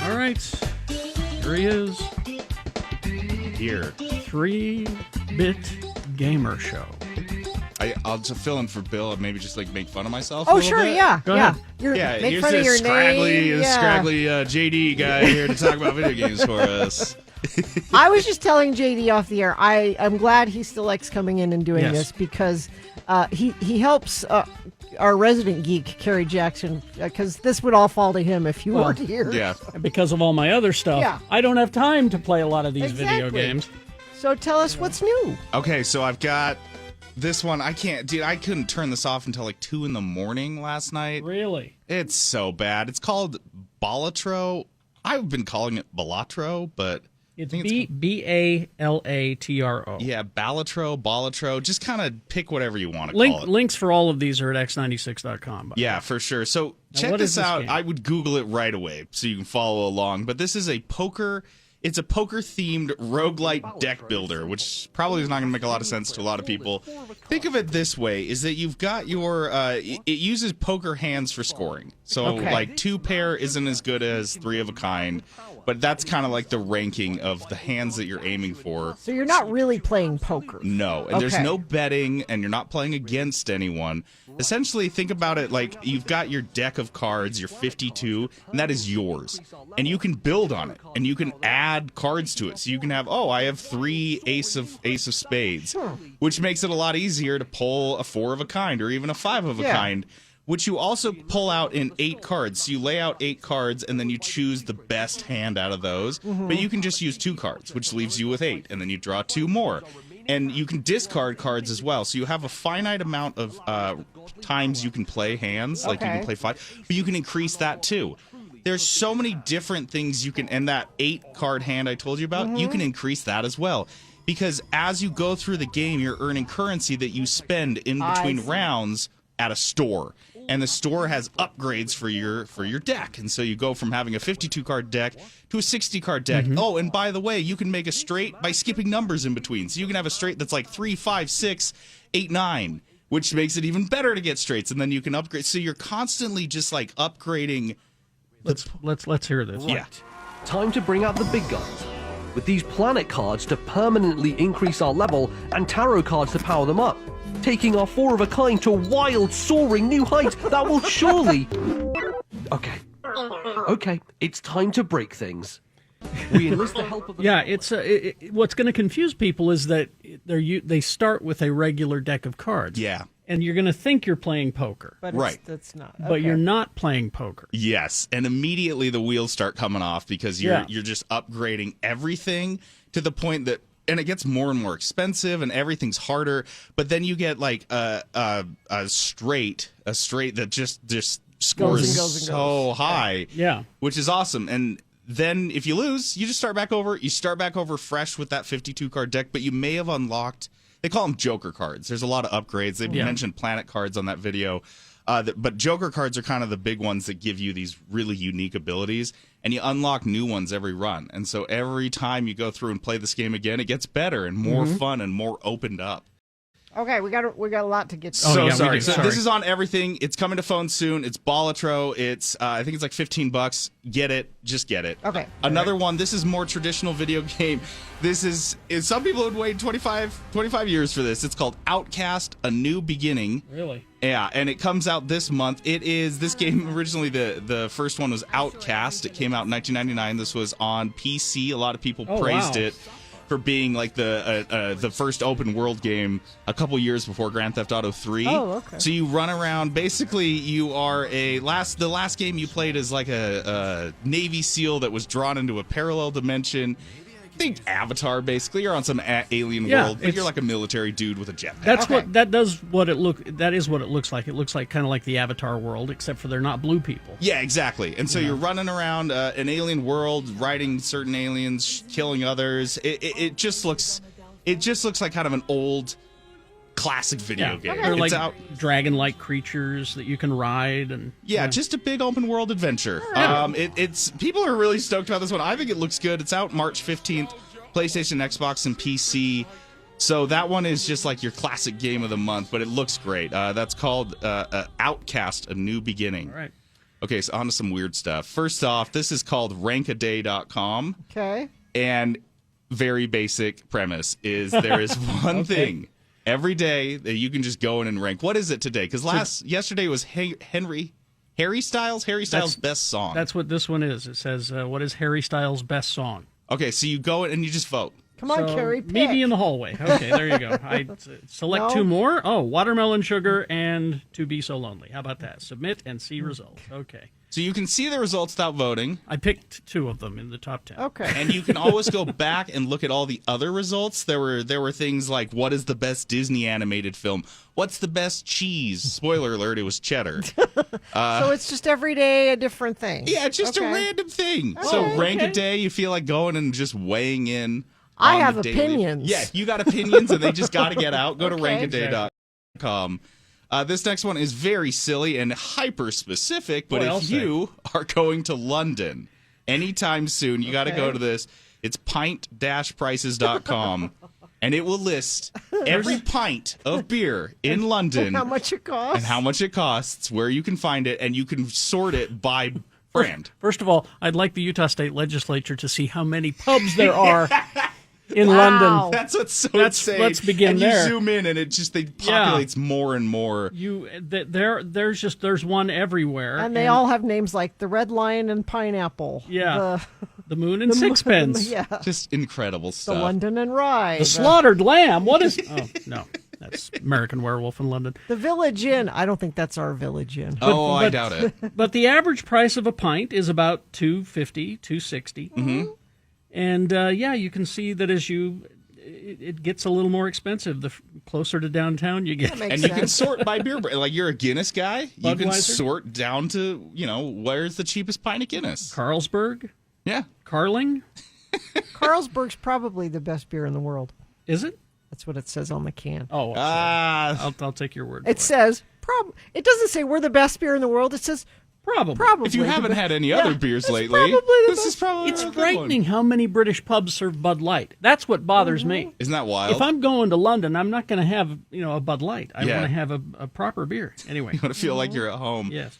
All right. Here he is. Here. 3-Bit Gamer Show. I'll just fill in for Bill and maybe just like make fun of myself. Oh, a little sure, bit. yeah. Go Yeah. ahead. Yeah, Make here's fun of this your scraggly, name. JD guy here to talk about video games for us. I was just telling JD off the air, I'm glad he still likes coming in and doing Yes. this because he helps our resident geek, Kerry Jackson, because this would all fall to him if you weren't here. Yeah. And because of all my other stuff, Yeah. I don't have time to play a lot of these video Exactly. games. So tell us what's new. Okay, so I've got this one. I couldn't turn this off until like 2 a.m. last night. Really? It's so bad. It's called Balatro. I've been calling it Balatro, but It's I think Balatro. yeah, Balatro. Just kind of pick whatever you want to call it. Links for all of these are at x96.com. Yeah, for sure. So Now, check what is this this out. game? I would Google it right away so you can follow along. But this is a poker. It's a poker-themed roguelite deck builder, which probably is not going to make a lot of sense to a lot of people. Think of it this way, is that you've got your... it uses poker hands for scoring. So, Okay. like, 2-pair isn't as good as 3 of a kind, but that's kind of like the ranking of the hands that you're aiming for. So you're not really playing poker. No, and there's Okay. no betting, and you're not playing against anyone. Essentially, think about it like you've got your deck of cards, your 52, and that is yours. And you can build on it, and you can add cards to it. So you can have, I have 3 ace of spades, which makes it a lot easier to pull a 4 of a kind or even a 5 of a Yeah. kind, which you also pull out in 8 cards. So you lay out 8 cards, and then you choose the best hand out of those. But you can just use 2 cards, which leaves you with 8, and then you draw 2 more. And you can discard cards as well. So you have a finite amount of times you can play hands. Like you Okay. can play 5. But you can increase that too. There's so many different things you can... And that 8-card hand I told you about, you can increase that as well. Because as you go through the game, you're earning currency that you spend in between see. rounds at a store. And the store has upgrades for your deck. And so you go from having a 52-card deck to a 60-card deck. Oh, and by the way, you can make a straight by skipping numbers in between. So you can have a straight that's like 3, 5, 6, 8, 9, which makes it even better to get straights. And then you can upgrade. So you're constantly just like upgrading. Let's hear this. Yeah. Time to bring out the big guns. With these planet cards to permanently increase our level and tarot cards to power them up. Taking our 4 of a kind to a wild, soaring new height that will surely... Okay, it's time to break things. We enlist the help of the... Yeah, it's what's going to confuse people is that they start with a regular deck of cards. Yeah. And you're going to think you're playing poker, But Right. that's not. but you're not playing poker. Yes, and immediately the wheels start coming off because you're just upgrading everything to the point that, and it gets more and more expensive and everything's harder. But then you get like a straight that just scores goes and so high, Yeah. which is awesome. And then if you lose, you just start back over. You start back over fresh with that 52-card deck, but you may have unlocked. They call them Joker cards. There's a lot of upgrades. They mentioned Planet cards on that video. But Joker cards are kind of the big ones that give you these really unique abilities, and you unlock new ones every run. And so every time you go through and play this game again, it gets better and more fun and more opened up. Okay, we got a lot to get to. Oh, So yeah, we sorry. do. So Sorry. this is on everything. It's coming to phones soon. It's Balatro. It's I think it's like $15. Get it. Just get it. Okay. Another one. This is more traditional video game. This is some people would wait 25 years for this. It's called Outcast: A New Beginning. Really? Yeah, and it comes out this month. It is this game originally the first one was Outcast. It came out in 1999. This was on PC. A lot of people praised wow. it for being like the first open world game a couple years before Grand Theft Auto 3. Oh, okay. So you run around. Basically, you are the last game you played is like a Navy SEAL that was drawn into a parallel dimension. Think Avatar, basically. You're on some alien world, but you're like a military dude with a jetpack. That is what it looks like. It looks like kind of like the Avatar world, except for they're not blue people. Yeah, exactly. And so you're running around an alien world, riding certain aliens, killing others. It just looks like kind of an old classic video game. They're It's like out. dragon-like creatures that you can ride, and Yeah, just a big open world adventure. It's people are really stoked about this one. I think it looks good. It's out March 15th, PlayStation, Xbox, and PC. So that one is just like your classic game of the month, but it looks great. That's called Outcast: A New Beginning. all right. Okay, so on to some weird stuff. First off, this is called rankaday.com. Okay. And very basic premise is there is one thing every day that you can just go in and rank. What is it today? Because yesterday was Harry Styles' best song. That's what this one is. It says, what is Harry Styles' best song? Okay, so you go and you just vote. Come on, So, Carrie. Pick. Meet me in the hallway. Okay, there you go. I select No. 2 more. Oh, Watermelon Sugar and To Be So Lonely. How about that? Submit and see results. Okay. So you can see the results without voting. I picked 2 of them in the top 10. Okay. And you can always go back and look at all the other results. There were things like, what is the best Disney animated film? What's the best cheese? Spoiler alert, it was cheddar. So it's just every day a different thing. Yeah, it's just a Okay. random thing. So rank a day, you feel like going and just weighing in. I on have the daily. opinions. Yeah, you got opinions and they just got to get out. Go to Okay. rankaday.com. This next one is very silly and hyper specific, but Boy, I'll if say. you are going to London anytime soon, you got to go to this. It's pint-prices.com, and it will list every pint of beer in London How much it costs? and how much it costs, where you can find it, and you can sort it by brand. First of all, I'd like the Utah State Legislature to see how many pubs there are in Wow. London. That's what's so Let's- insane. let's begin and there. You zoom in, and it just populates more and more. There's one everywhere, And they all have names like the Red Lion and Pineapple. Yeah. the Moon and The Sixpence, Yeah. Just incredible The stuff. London and Rye. the Slaughtered Lamb. What is? Oh no, that's American Werewolf in London. The Village Inn. I don't think that's our Village Inn. Oh, I but- doubt it. But the average price of a pint is about $2.50, $2.60. Mm-hmm. And you can see that as it gets a little more expensive the closer to downtown you get. That makes And you can sense. sort by beer brand. Like you're a Guinness guy, you can Budweiser? sort down to, where's the cheapest pint of Guinness? Carlsberg, Yeah. Carling, Carlsberg's probably the best beer in the world. is it? That's what it says on the can. Oh, Ah, I'll take your word. It for says It doesn't say we're the best beer in the world. It says Probably. probably. if you haven't had any other beers lately, probably the this best. is probably It's a good frightening one. how many British pubs serve Bud Light. That's what bothers me. Isn't that wild? If I'm going to London, I'm not going to have a Bud Light. I Yeah. want to have a proper beer. Anyway, You want to feel like you're at home. yes.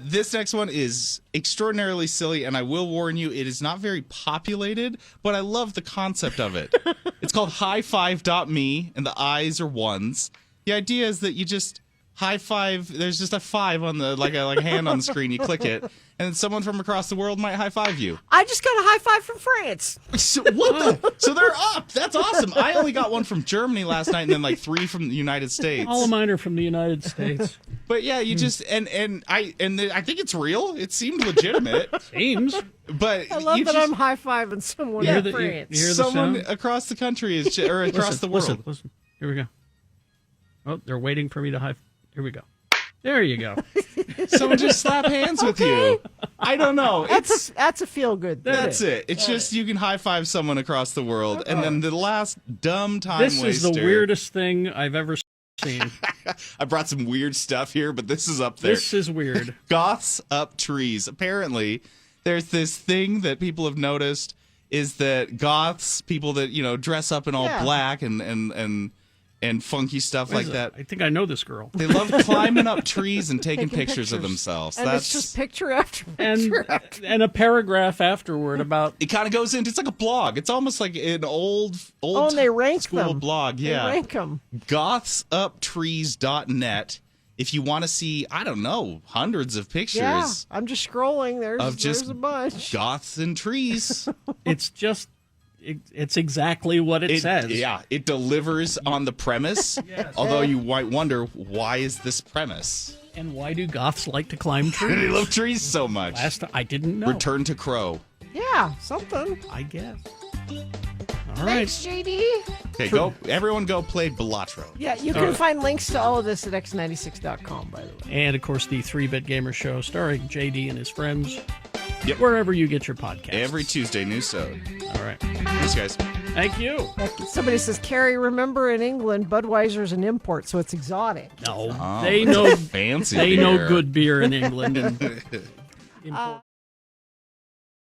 This next one is extraordinarily silly, and I will warn you, it is not very populated, but I love the concept of it. It's called highfive.me, and the I's are ones. The idea is that you just high five. There's just a 5 on the like a hand on the screen. You click it, and then someone from across the world might high five you. I just got a high five from France. So, what the? So they're up. That's awesome. I only got one from Germany last night, and then like 3 from the United States. All of mine are from the United States. But yeah, you just and I think it's real. It seemed legitimate, Seems. but I love you that just, I'm high fiving someone You hear in the- France. you hear the someone sound? across the country is or across the world. Listen. Here we go. Oh, they're waiting for me to high. Here we go. There you go. Someone just slap hands with you. I don't know. That's a feel good. That's it. It's just you can high five someone across the world, and then the last dumb time This waster. is the weirdest thing I've ever seen. I brought some weird stuff here, but this is up there. This is weird. Goths up trees. Apparently, there's this thing that people have noticed is that goths, people that dress up in all Yeah. black and funky stuff like that. I think I know this girl. They love climbing up trees and taking Taking pictures of themselves. And That's it's just picture after And picture after. and a paragraph afterward about it. Kind of goes into it's like a blog. It's almost like an old and they rank school them. blog. They Yeah, rank them. gothsuptrees.net. If you want to see, I don't know, hundreds of pictures Yeah, I'm just scrolling. of just There's a bunch. goths and trees. it's just it's exactly what it says. Yeah, it delivers on the premise. Although you might wonder, why is this premise? And why do goths like to climb They trees? love trees so much. I didn't know. Return to Crow. Yeah, something. I guess. All right. Thanks, JD. Okay, go. Everyone go play Balatro. Yeah, you can find links to all of this at x96.com, by the way. And of course, the 3-Bit Gamer Show starring JD and his friends. Yep. Wherever you get your podcast. Every Tuesday, new so. All right. Thanks, guys. Thank you. Somebody says, Carrie, remember in England, Budweiser's an import, so it's exotic. No, Oh, they know fancy. they know beer. good beer in England. And